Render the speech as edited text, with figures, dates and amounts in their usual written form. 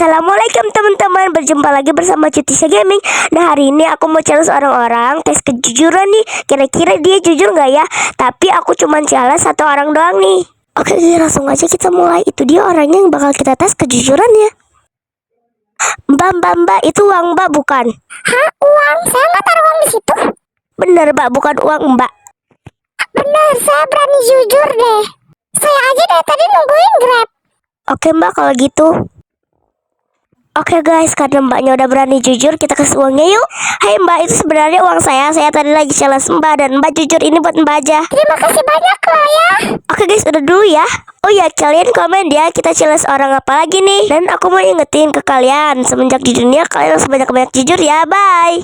Assalamualaikum teman-teman, berjumpa lagi bersama Cutisha Gaming. Nah, hari ini aku mau challenge orang-orang tes kejujuran nih. Kira-kira dia jujur nggak ya? Tapi aku cuma challenge satu orang doang nih. Oke, langsung aja kita mulai. Itu dia orangnya yang bakal kita tes kejujurannya. Mbak, itu uang Mbak bukan? Hah, uang? Saya nggak taruh uang di situ. Bener Mbak, bukan uang Mbak. Bener, saya berani jujur deh. Saya aja dari tadi nungguin Grab. Oke Mbak, kalau gitu. Oke guys, karena Mbaknya udah berani jujur, kita kasih uangnya yuk. Hai Mbak, itu sebenarnya uang saya. Saya tadi lagi challenge Mbak, dan Mbak jujur ini buat Mbak aja. Terima kasih banyak loh ya. Oke guys, udah dulu ya. Oh ya, kalian komen ya, kita challenge orang apa lagi nih. Dan aku mau ingetin ke kalian, semenjak di dunia kalian harus banyak-banyak jujur ya. Bye.